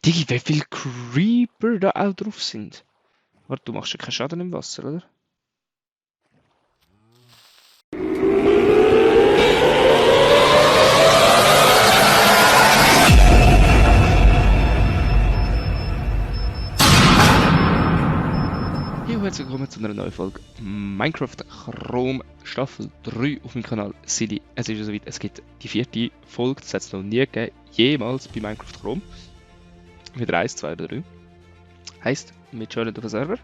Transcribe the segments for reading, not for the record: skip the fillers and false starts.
Digi, wie viele Creeper da auch drauf sind. Warte, du machst ja keinen Schaden im Wasser, oder? Hallo, herzlich willkommen zu einer neuen Folge Minecraft Chrome Staffel 3 auf dem Kanal Silly. Es ist ja soweit, es gibt die 4. Folge, das hat es noch nie gegeben, jemals bei Minecraft Chrome. Wieder 1, 2 oder 3. Heisst, wir joinen auf den Server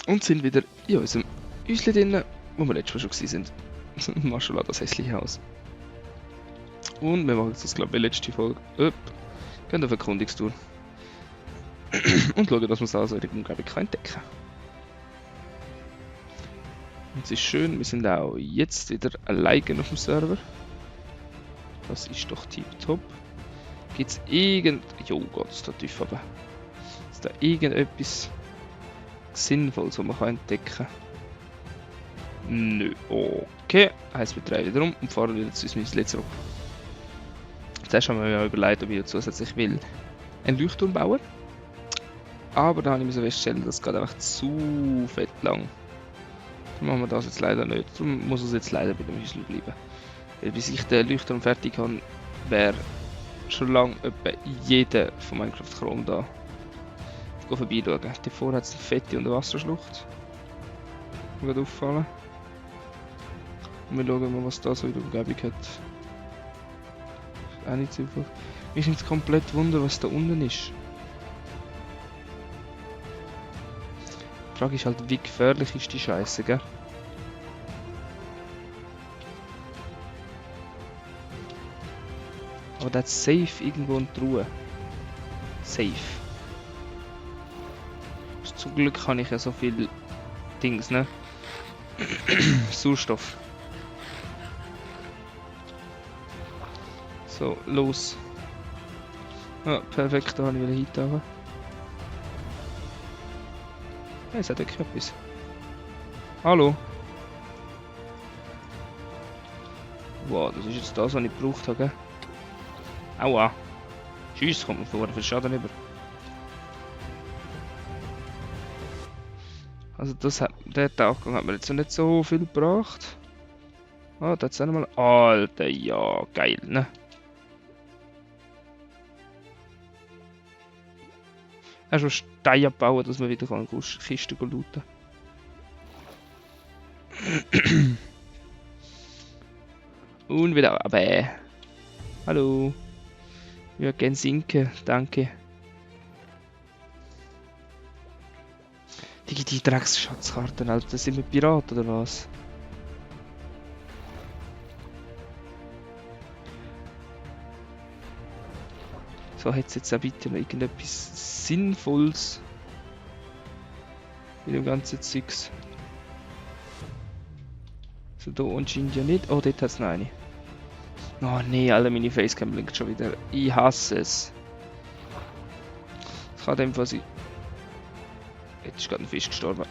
und sind wieder in unserem Häuschen drin, wo wir letztes Mal schon waren. Maschallah, das hässliche Haus. Und wir machen jetzt das, glaube ich, letzte Folge. Gehen auf Erkundungstour. Und schauen, dass wir es also in der Umgebung entdecken können. Und es ist schön, wir sind auch jetzt wieder alleine auf dem Server. Das ist doch tipptopp. Gibt es Jo Gott, ist da tief aber. Ist da irgendetwas Sinnvolles, was man entdecken kann? Nö. Okay. Heißt, wir drehen wieder um und fahren wieder zu unserem Let's Rock. Zuerst haben wir mir überlegt, ob ich zusätzlich will einen Leuchtturm bauen. Aber da habe ich mir so festgestellt, das geht einfach zu fett lang. Dann machen wir das jetzt leider nicht. Darum muss es jetzt leider bei dem Häuschen bleiben. Weil bis ich den Leuchtturm fertig habe, wäre schon lange etwa jeder von Minecraft Chrome da vorbeischauen. Davor hat es eine fette Unterwasserschlucht. Mir gerade auffallen. Und wir schauen mal, was da so in der Umgebung hat. Ist auch nicht so einfach. Mich nimmt es komplett Wunder, was da unten ist. Die Frage ist halt, wie gefährlich ist die Scheiße, gell? Aber der hat safe irgendwo in der Truhe. Safe. Zum Glück habe ich ja so viel Dings, ne? Sauerstoff. So, los. Ja, perfekt, da habe ich wieder hinten. Ja, es hat wirklich etwas. Hallo? Wow, das ist jetzt das, was ich gebraucht habe, gell? Aua! Tschüss, kommt mir vor, viel Schaden über. Also der Tauchgang hat mir jetzt noch nicht so viel gebracht. Ah, da hat es auch nochmal... Alter, ja, geil, ne? Er hat schon Steine bauen, dass man wieder Kisten looten kann. Und wieder aber. Hallo. Ich würde gerne sinken, danke. Die Drecksschatzkarten, Alter, sind wir Piraten oder was? So, hat es jetzt auch bitte noch irgendetwas Sinnvolles mit dem ganzen Zeugs. So, da anscheinend ja nicht. Oh, dort hat es noch eine. Oh nee, alle meine Facecam blinkt schon wieder. Ich hasse es. Es kann dem Fall sein. Jetzt ist gerade ein Fisch gestorben.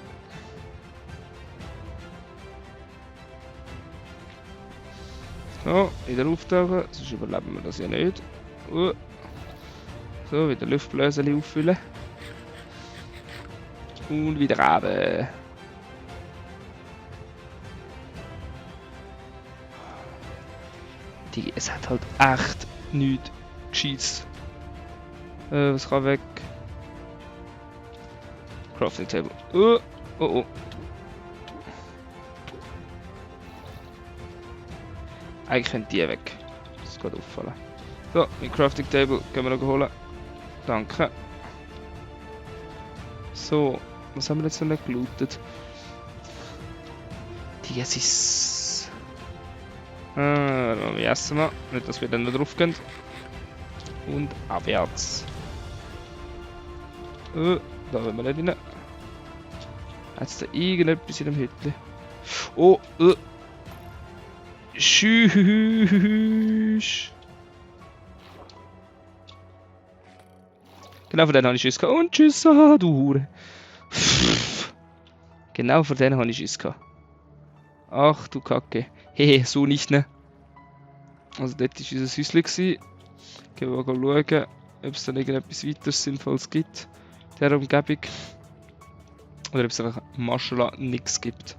So, wieder auftauchen, sonst überleben wir das ja nicht. So, wieder Luftbläschen auffüllen. Und wieder runter. Es hat halt echt nichts Gescheites. Was kann weg? Crafting Table. Oh. Eigentlich können die weg. Das ist gerade auffallen. So, mein Crafting Table können wir noch holen. Danke. So, was haben wir jetzt noch gelootet? Die jetzt ist. Wir essen mal. Nicht, dass wir dann noch drauf gehen. Und abwärts. Da wollen wir nicht rein. Hat es da irgendetwas in dem Hütchen? Oh, Tschüss. Genau von denen habe ich Schiss gehabt. Und tschüss, du Hure. Genau von denen habe ich Schiss gehabt. Ach du Kacke. Hehe, so nicht, ne? Also dort war unser Häuschen. Gehen wir mal schauen. ob es dann irgendetwas weiteres Sinnvolles gibt in dieser Umgebung. Oder ob es einfach Maschala nichts gibt.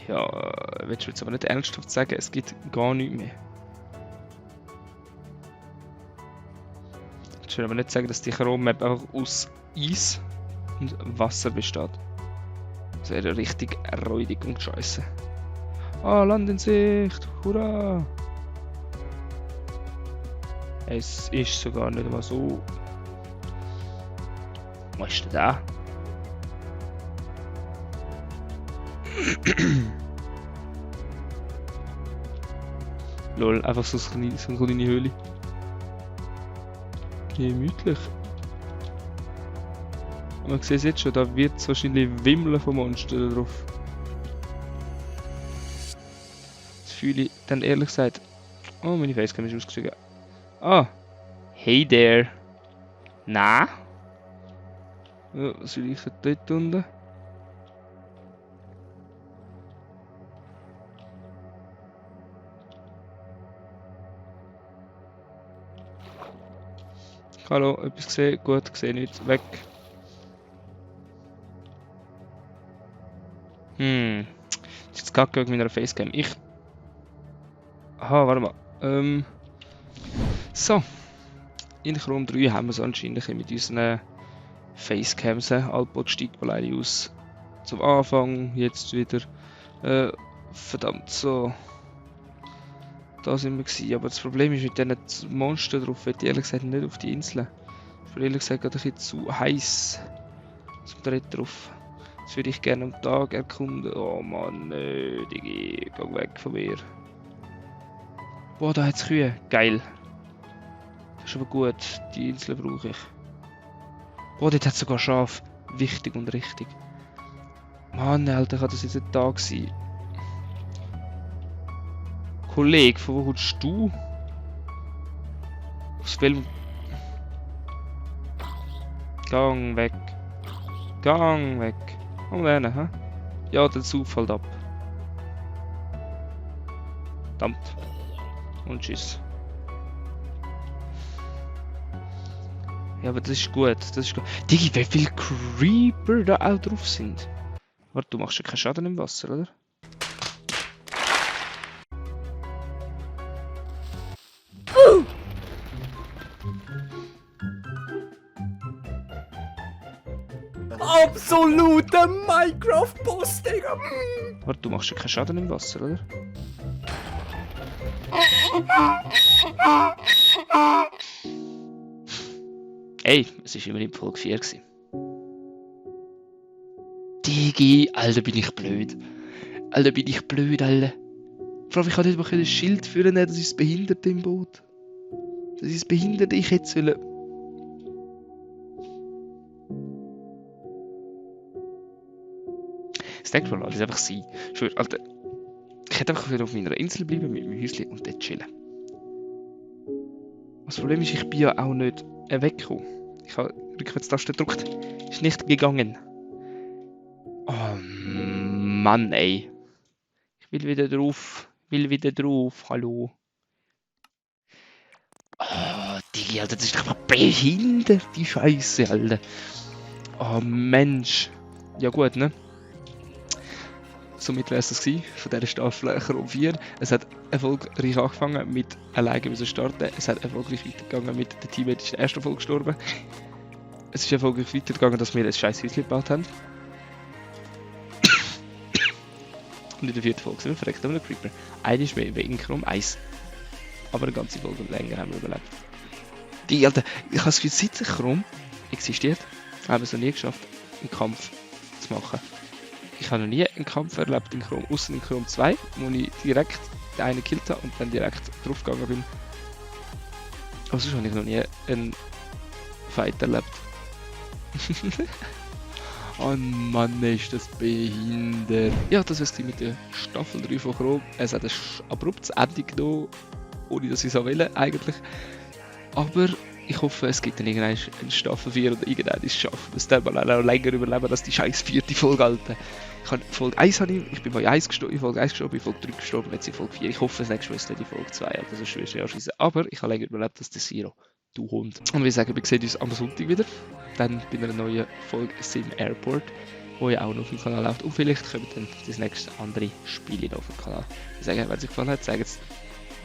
Ja, willst du jetzt aber nicht ernsthaft sagen, es gibt gar nichts mehr. Ich will aber nicht sagen, dass die Chrome-Map einfach aus Eis und Wasser besteht. Das wäre richtig räudig und scheiße. Ah, Land in Sicht! Hurra! Es ist sogar nicht mal so. Was ist denn da? Lol, einfach so eine kleine Höhle. Gemütlich. Man sieht es jetzt schon, da wird es wahrscheinlich wimmeln von Monstern drauf. Das fühle ich dann ehrlich gesagt. Oh, meine Facecam ist ausgeschrieben. Ah! Hey there! Na? Ja, was will ich dort unten? Hallo, etwas gesehen? Gut, gesehen nicht. Weg. Das ist jetzt kacke wegen meiner Facecam. Aha, warte mal. So. In Chrome 3 haben wir es anscheinend mit unseren Facecams. Alpod steigt mal eine aus. Zum Anfang, jetzt wieder. Verdammt, so. Da sind wir gewesen. Aber das Problem ist mit diesen Monstern drauf, ich ehrlich gesagt nicht auf die Inseln. Ich bin ehrlich gesagt gerade ein bisschen zu heiß zum Dort drauf. Das würde ich gerne am Tag erkunden. Oh Mann, nö, Digi, geh weg von mir. Boah, da hat es Kühe. Geil. Das ist aber gut, die Insel brauche ich. Boah, dort hat es sogar Schaf. Wichtig und richtig. Mann, Alter, kann das jetzt ein Tag sein? Kollege, von wo kommst du? Aus welchem... Gang weg. Gang weg. Komm lernen, hä? Ja, der Zug fällt ab. Verdammt. Und tschüss. Ja, aber das ist gut. Das ist gut. Digi, wie viele Creeper da auch drauf sind. Warte, du machst ja keinen Schaden im Wasser, oder? Absoluter Minecraft-Boss, Digga! Warte, du machst ja keinen Schaden im Wasser, oder? Ey, es war immerhin Folge 4 gewesen. Digi, Alter, bin ich blöd. Alter, bin ich blöd, Alter. Vor allem, ich kann nicht mal ein Schild führen, das ist das Behinderte im Boot. Das ist das Behinderte, ich hätte sollen. Das denkt man, das ist einfach sie. Schwör, Alter. Ich hätte einfach wieder auf meiner Insel bleiben mit meinem Häuschen und dort chillen. Das Problem ist, ich bin ja auch nicht weggekommen. Ich habe Rückwärtstaste gedrückt. Ist nicht gegangen. Oh Mann, ey. Ich will wieder drauf. Hallo. Oh, Digi, Alter, das ist doch mal behindert, die Scheiße, Alter. Oh Mensch. Ja gut, ne? Somit wäre es das gewesen von dieser Staffel Chrome 4. Es hat erfolgreich angefangen mit alleine müssen starten. Es hat erfolgreich weitergegangen mit der Teammate ist in der ersten Folge gestorben. Es ist erfolgreich weitergegangen, dass wir ein scheiß Häuschen gebaut haben. Und in der vierten Folge sind wir verreckt auf einen Creeper. Eine ist mehr wegen Chrome 1. Aber eine ganze Folge länger haben wir überlebt. Die Alter, ich habe das Gefühl, seit Chrome existiert, haben wir es noch nie geschafft, einen Kampf zu machen. Ich habe noch nie einen Kampf erlebt in Chrome, außer in Chrome 2, wo ich direkt den einen gekillt habe und dann direkt draufgegangen bin. Aber sonst habe ich noch nie einen Fight erlebt. Oh Mann, ist das behindert. Ja, das war es mit der Staffel 3 von Chrome. Es hat ein abruptes Ende genommen, ohne dass ich es wollte eigentlich. Aber ich hoffe, es gibt dann irgendwann eine Staffel 4 oder irgendwann ist es schaffen, dass der mal auch länger überleben, als die scheiß 4. Folge, Alter. Folge 1 habe ich bin bei 1 gestorben, Folge 1 gestorben, Folge 3 gestorben, jetzt in Folge 4. Ich hoffe, das nächste Mal ist die Folge 2, Alter, sonst würde ich ja schießen. Aber ich habe länger überlebt als der Zero. Du Hund. Und wir sagen, wir sehen uns am Sonntag wieder. Dann bei einer neuen Folge Sim Airport, wo ja auch noch auf dem Kanal läuft. Und vielleicht kommen dann das nächste andere Spiele noch auf dem Kanal. Wir sagen, wenn es euch gefallen hat, sagt es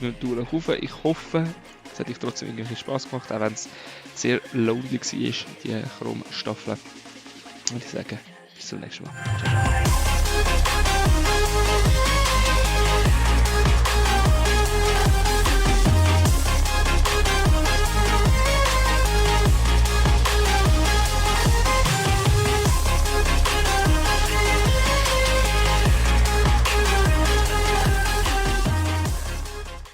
nur durch auf. Ich hoffe, es hat euch trotzdem irgendwie Spaß gemacht, auch wenn es sehr lonely war, die Chrom-Staffel. Und ich sage, bis zum nächsten Mal. Ciao.